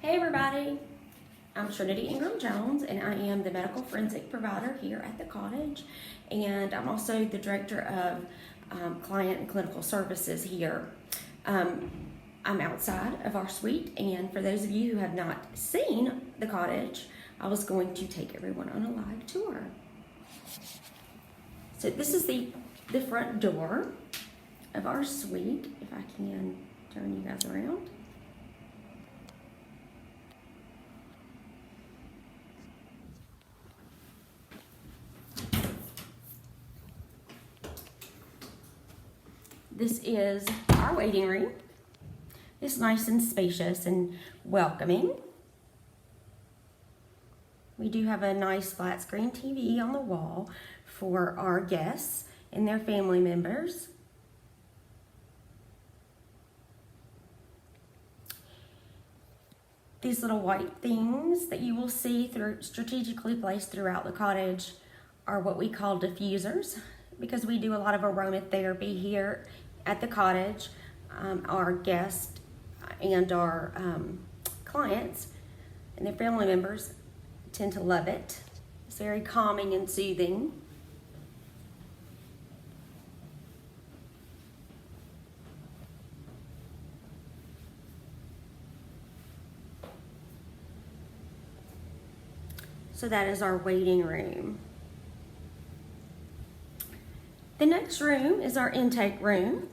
Hey everybody, I'm Trinity Ingram Jones and I am the medical forensic provider here at the Cottage, and I'm also the director of client and clinical services here. I'm outside of our suite, and for those of you who have not seen the Cottage, I was going to take everyone on a live tour. So this is the front door of our suite, if I can turn you guys around. This is our waiting room. It's nice and spacious and welcoming. We do have a nice flat screen TV on the wall for our guests and their family members. These little white things that you will see strategically placed throughout the Cottage are what we call diffusers, because we do a lot of aromatherapy here at the Cottage. Our guests and our clients and their family members tend to love it. It's very calming and soothing. So that is our waiting room. The next room is our intake room.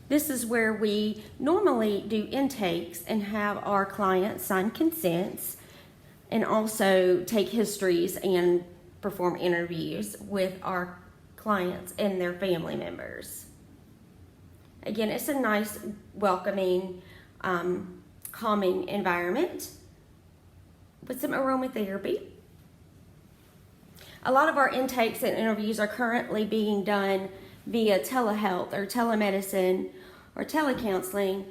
This is where we normally do intakes and have our clients sign consents and also take histories and perform interviews with our clients and their family members. Again, it's a nice, welcoming, calming environment with some aromatherapy. A lot of our intakes and interviews are currently being done via telehealth or telemedicine or telecounseling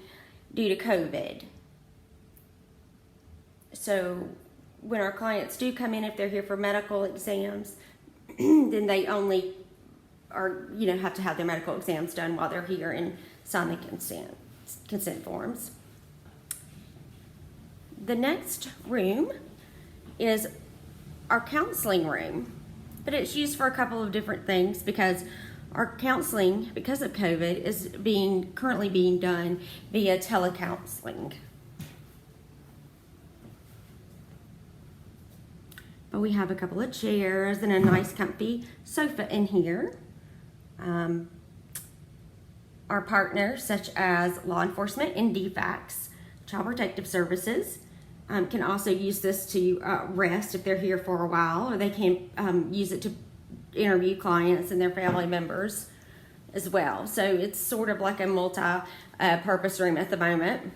due to COVID. So when our clients do come in, if they're here for medical exams, then they only have to have their medical exams done while they're here and sign the consent forms. The next room is our counseling room, but it's used for a couple of different things because our counseling, because of COVID, is currently being done via telecounseling. But we have a couple of chairs and a nice comfy sofa in here. Our partners, such as law enforcement and DFACS, Child Protective Services, can also use this to rest if they're here for a while, or they can use it to interview clients and their family members as well. So it's sort of like a multi-purpose room at the moment.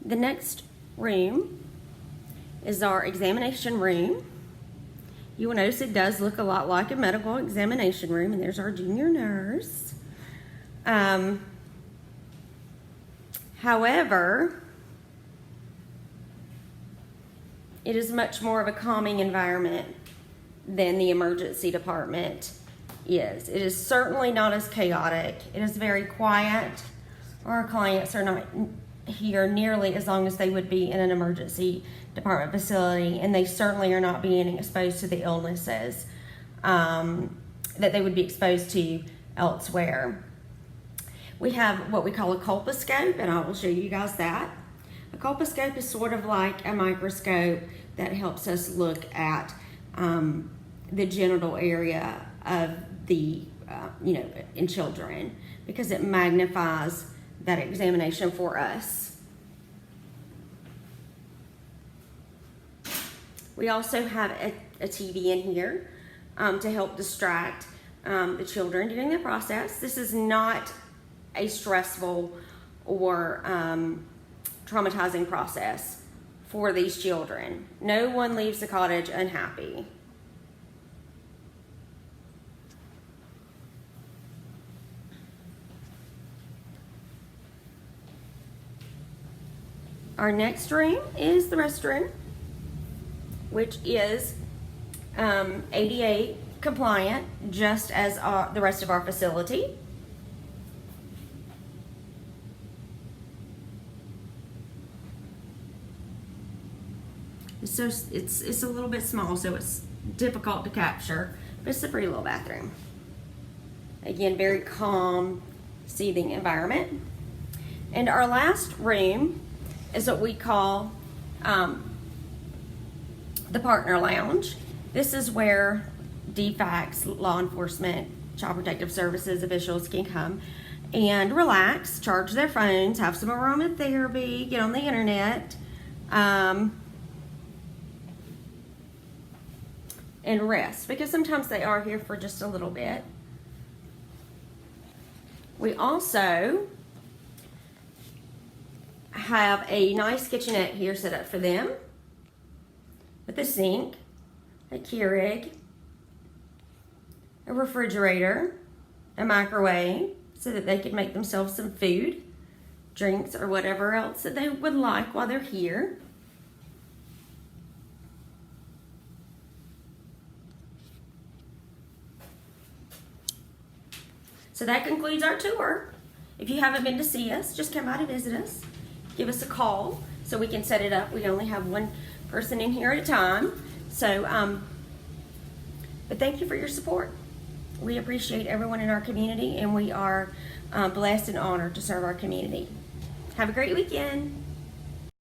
The next room is our examination room. You will notice it does look a lot like a medical examination room, and there's our junior nurse. However, it is much more of a calming environment than the emergency department is. It is certainly not as chaotic. It is very quiet. Our clients are not here nearly as long as they would be in an emergency department facility, and they certainly are not being exposed to the illnesses that they would be exposed to elsewhere. We have what we call a colposcope, and I will show you guys that. A colposcope is sort of like a microscope that helps us look at the genital area of the, in children, because it magnifies that examination for us. We also have a TV in here to help distract the children during the process. This is not a stressful or traumatizing process for these children. No one leaves the Cottage unhappy. Our next room is the restroom, which is ADA compliant, just as the rest of our facility. It's a little bit small, so it's difficult to capture, but it's a pretty little bathroom. Again, very calm, soothing environment. And our last room is what we call the partner lounge. This is where DFACS, law enforcement, child protective services officials can come and relax, charge their phones, have some aromatherapy, get on the internet, and rest, because sometimes they are here for just a little bit. We also have a nice kitchenette here set up for them with a sink, a Keurig, a refrigerator, a microwave, so that they could make themselves some food, drinks, or whatever else that they would like while they're here. So that concludes our tour. If you haven't been to see us, just come by to visit us. Give us a call so we can set it up. We only have one person in here at a time. So, but thank you for your support. We appreciate everyone in our community, and we are blessed and honored to serve our community. Have a great weekend.